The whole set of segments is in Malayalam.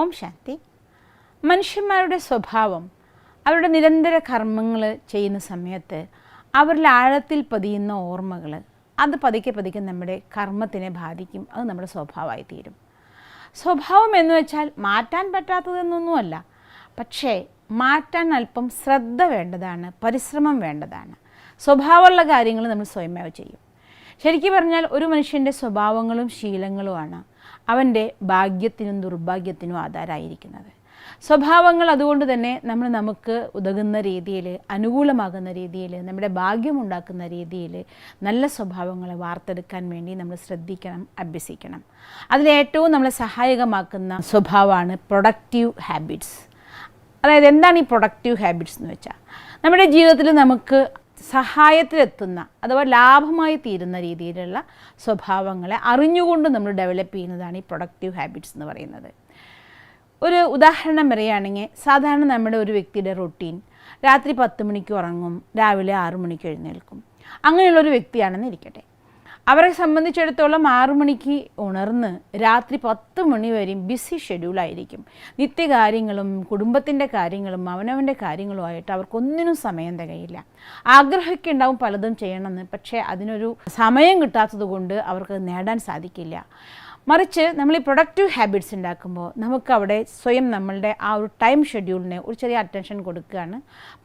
ഓം ശാന്തി. മനുഷ്യന്മാരുടെ സ്വഭാവം അവരുടെ നിരന്തര കർമ്മങ്ങൾ ചെയ്യുന്ന സമയത്ത് അവരിൽ ആഴത്തിൽ പതിയുന്ന ഓർമ്മകൾ അത് പതുക്കെ പതുക്കെ നമ്മുടെ കർമ്മത്തിനെ ബാധിക്കും. അത് നമ്മുടെ സ്വഭാവമായി തീരും. സ്വഭാവം എന്ന് വെച്ചാൽ മാറ്റാൻ പറ്റാത്തതെന്നൊന്നുമല്ല, പക്ഷേ മാറ്റാൻ അല്പം ശ്രദ്ധ വേണ്ടതാണ്, പരിശ്രമം വേണ്ടതാണ്. സ്വഭാവമുള്ള കാര്യങ്ങൾ നമ്മൾ സ്വയമേവ ചെയ്യും. ശരിക്കും പറഞ്ഞാൽ ഒരു മനുഷ്യൻ്റെ സ്വഭാവങ്ങളും ശീലങ്ങളുമാണ് അവൻ്റെ ഭാഗ്യത്തിനും ദുർഭാഗ്യത്തിനും ആധാരമായിരിക്കുന്നത്. സ്വഭാവങ്ങൾ അതുകൊണ്ട് തന്നെ നമുക്ക് ഉതകുന്ന രീതിയിൽ, അനുകൂലമാകുന്ന രീതിയിൽ, നമ്മുടെ ഭാഗ്യമുണ്ടാക്കുന്ന രീതിയിൽ നല്ല സ്വഭാവങ്ങളെ വാർത്തെടുക്കാൻ വേണ്ടി നമ്മൾ ശ്രദ്ധിക്കണം, അഭ്യസിക്കണം. അതിലേറ്റവും നമ്മളെ സഹായകമാക്കുന്ന സ്വഭാവമാണ് പ്രൊഡക്റ്റീവ് ഹാബിറ്റ്സ്. അതായത് എന്താണ് ഈ പ്രൊഡക്റ്റീവ് ഹാബിറ്റ്സ് എന്ന് വെച്ചാൽ, നമ്മുടെ ജീവിതത്തിൽ നമുക്ക് സഹായത്തിലെത്തുന്ന അഥവാ ലാഭമായി തീരുന്ന രീതിയിലുള്ള സ്വഭാവങ്ങളെ അറിഞ്ഞുകൊണ്ട് നമ്മൾ ഡെവലപ്പ് ചെയ്യുന്നതാണ് ഈ പ്രൊഡക്റ്റീവ് ഹാബിറ്റ്സ് എന്ന് പറയുന്നത്. ഒരു ഉദാഹരണം പറയുകയാണെങ്കിൽ, സാധാരണ നമ്മുടെ ഒരു വ്യക്തിയുടെ റൊട്ടീൻ രാത്രി 10 മണിക്ക് ഉറങ്ങും, രാവിലെ 6 മണിക്ക് എഴുന്നേൽക്കും. അങ്ങനെയുള്ളൊരു വ്യക്തിയാണെന്ന് ഇരിക്കട്ടെ. അവരെ സംബന്ധിച്ചിടത്തോളം 6 മണിക്ക് ഉണർന്ന് രാത്രി 10 മണി വരെയും ബിസി ഷെഡ്യൂളായിരിക്കും. നിത്യകാര്യങ്ങളും കുടുംബത്തിൻ്റെ കാര്യങ്ങളും അവനവൻ്റെ കാര്യങ്ങളുമായിട്ട് അവർക്കൊന്നിനും സമയം തികയില്ല. ആഗ്രഹിക്കുന്നുണ്ടാവും പലതും ചെയ്യണമെന്ന്, പക്ഷേ അതിനൊരു സമയം കിട്ടാത്തത് കൊണ്ട് അവർക്ക് നേടാൻ സാധിക്കില്ല. മറിച്ച് നമ്മൾ ഈ പ്രൊഡക്റ്റീവ് ഹാബിറ്റ്സ് ഉണ്ടാക്കുമ്പോൾ നമുക്കവിടെ സ്വയം നമ്മളുടെ ആ ഒരു ടൈം ഷെഡ്യൂളിനെ ഒരു ചെറിയ അറ്റൻഷൻ കൊടുക്കുകയാണ്.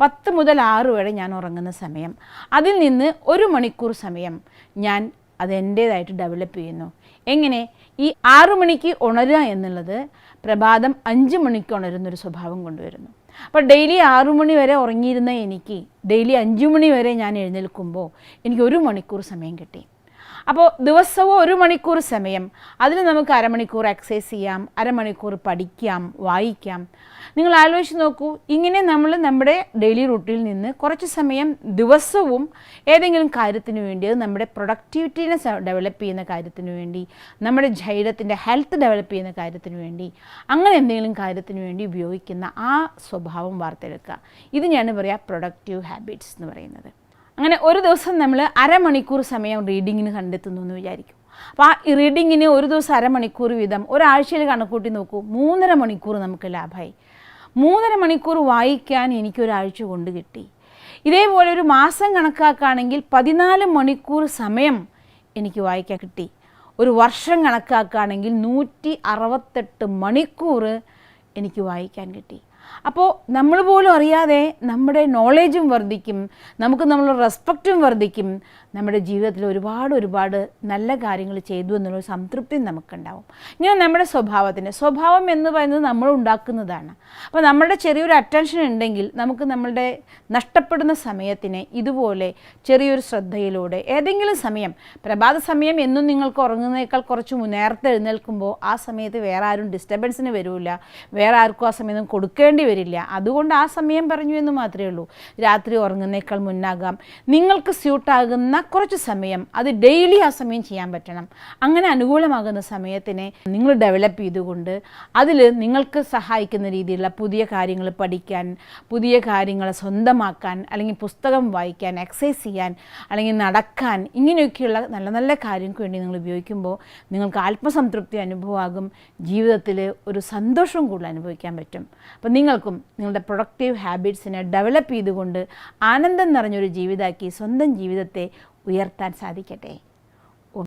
10 മുതൽ 6 വരെ ഞാൻ ഉറങ്ങുന്ന സമയം, അതിൽ നിന്ന് 1 മണിക്കൂർ സമയം ഞാൻ അതെൻ്റേതായിട്ട് ഡെവലപ്പ് ചെയ്യുന്നു. എങ്ങനെ? ഈ 6 മണിക്ക് ഉണരുക എന്നുള്ളത് പ്രഭാതം 5 മണിക്ക് ഉണരുന്നൊരു സ്വഭാവം കൊണ്ടുവരുന്നു. അപ്പോൾ ഡെയിലി 6 മണി വരെ ഉറങ്ങിയിരുന്ന എനിക്ക് ഡെയിലി 5 മണി വരെ ഞാൻ എഴുന്നേൽക്കുമ്പോൾ എനിക്ക് 1 മണിക്കൂർ സമയം കിട്ടി. അപ്പോൾ ദിവസവും 1 മണിക്കൂർ സമയം, അതിന് നമുക്ക് അരമണിക്കൂർ എക്സസൈസ് ചെയ്യാം, അരമണിക്കൂർ പഠിക്കാം, വായിക്കാം. നിങ്ങൾ ആലോചിച്ച് നോക്കൂ, ഇങ്ങനെ നമ്മൾ നമ്മുടെ ഡെയിലി റൂട്ടീനിൽ നിന്ന് കുറച്ച് സമയം ദിവസവും ഏതെങ്കിലും കാര്യത്തിന് വേണ്ടി, അത് നമ്മുടെ പ്രൊഡക്ടിവിറ്റീനെ ഡെവലപ്പ് ചെയ്യുന്ന കാര്യത്തിന് വേണ്ടി, നമ്മുടെ ശരീരത്തിൻ്റെ ഹെൽത്ത് ഡെവലപ്പ് ചെയ്യുന്ന കാര്യത്തിന് വേണ്ടി, അങ്ങനെ എന്തെങ്കിലും കാര്യത്തിന് വേണ്ടി ഉപയോഗിക്കുന്ന ആ സ്വഭാവം വാർത്തെടുക്കുക. ഇത് ഞാൻ പറയുക പ്രൊഡക്റ്റീവ് ഹാബിറ്റ്സ് എന്ന് പറയുന്നത്. അങ്ങനെ ഒരു ദിവസം നമ്മൾ അരമണിക്കൂർ സമയം റീഡിങ്ങിന് കണ്ടെത്തുന്നു എന്ന് വിചാരിക്കും. അപ്പോൾ ആ റീഡിങ്ങിന് ഒരു ദിവസം അരമണിക്കൂർ വീതം ഒരാഴ്ചയിൽ കണക്കൂട്ടി നോക്കൂ, 3.5 മണിക്കൂർ നമുക്ക് ലാഭമായി. 3.5 മണിക്കൂർ വായിക്കാൻ എനിക്കൊരാഴ്ച കൊണ്ട് കിട്ടി. ഇതേപോലെ ഒരു മാസം കണക്കാക്കുകയാണെങ്കിൽ 14 മണിക്കൂർ സമയം എനിക്ക് വായിക്കാൻ കിട്ടി. ഒരു വർഷം കണക്കാക്കുകയാണെങ്കിൽ 168 മണിക്കൂർ എനിക്ക് വായിക്കാൻ കിട്ടി. അപ്പോൾ നമ്മൾ പോലും അറിയാതെ നമ്മുടെ നോളേജും വർദ്ധിക്കും, നമ്മളുടെ റെസ്പെക്റ്റും വർദ്ധിക്കും, നമ്മുടെ ജീവിതത്തിൽ ഒരുപാട് നല്ല കാര്യങ്ങൾ ചെയ്തു എന്നുള്ളൊരു സംതൃപ്തി നമുക്കുണ്ടാവും. ഇങ്ങനെ നമ്മുടെ സ്വഭാവം എന്ന് പറയുന്നത് നമ്മൾ ഉണ്ടാക്കുന്നതാണ്. അപ്പോൾ നമ്മുടെ ചെറിയൊരു അറ്റൻഷൻ ഉണ്ടെങ്കിൽ നമുക്ക് നമ്മളുടെ നഷ്ടപ്പെടുന്ന സമയത്തിനെ ഇതുപോലെ ചെറിയൊരു ശ്രദ്ധയിലൂടെ ഏതെങ്കിലും സമയം, പ്രഭാത സമയം എന്നും നിങ്ങൾക്ക് ഉറങ്ങുന്നതിനേക്കാൾ കുറച്ച് നേരത്തെ എഴുന്നേൽക്കുമ്പോൾ ആ സമയത്ത് വേറെ ആരും ഡിസ്റ്റർബൻസിന് വരില്ല, വേറെ ആർക്കും ആ സമയം കൊടുക്കേണ്ടി വരില്ല. അതുകൊണ്ട് ആ സമയം പറഞ്ഞു എന്ന് മാത്രമേ ഉള്ളൂ. രാത്രി ഉറങ്ങുന്നേക്കാൾ മുന്നാകാം, നിങ്ങൾക്ക് സ്യൂട്ടാകുന്ന കുറച്ച് സമയം, അത് ഡെയിലി ആ സമയം ചെയ്യാൻ പറ്റണം. അങ്ങനെ അനുകൂലമാകുന്ന സമയത്തിനെ നിങ്ങൾ ഡെവലപ്പ് ചെയ്തുകൊണ്ട് അതിൽ നിങ്ങൾക്ക് സഹായിക്കുന്ന രീതിയിലുള്ള പുതിയ കാര്യങ്ങൾ പഠിക്കാൻ, പുതിയ കാര്യങ്ങൾ സ്വന്തമാക്കാൻ, അല്ലെങ്കിൽ പുസ്തകം വായിക്കാൻ, എക്സസൈസ് ചെയ്യാൻ, അല്ലെങ്കിൽ നടക്കാൻ, ഇങ്ങനെയൊക്കെയുള്ള നല്ല നല്ല കാര്യങ്ങൾക്ക് വേണ്ടി നിങ്ങൾ ഉപയോഗിക്കുമ്പോൾ നിങ്ങൾക്ക് ആത്മസംതൃപ്തി അനുഭവമാകും, ജീവിതത്തിൽ ഒരു സന്തോഷവും കൂടുതൽ അനുഭവിക്കാൻ പറ്റും. അപ്പോൾ നിങ്ങൾക്കും നിങ്ങളുടെ പ്രൊഡക്റ്റീവ് ഹാബിറ്റ്സിനെ ഡെവലപ്പ് ചെയ്തുകൊണ്ട് ആനന്ദം നിറഞ്ഞൊരു ജീവിതമാക്കി സ്വന്തം ജീവിതത്തെ ഉയർത്താൻ സാധിക്കട്ടെ.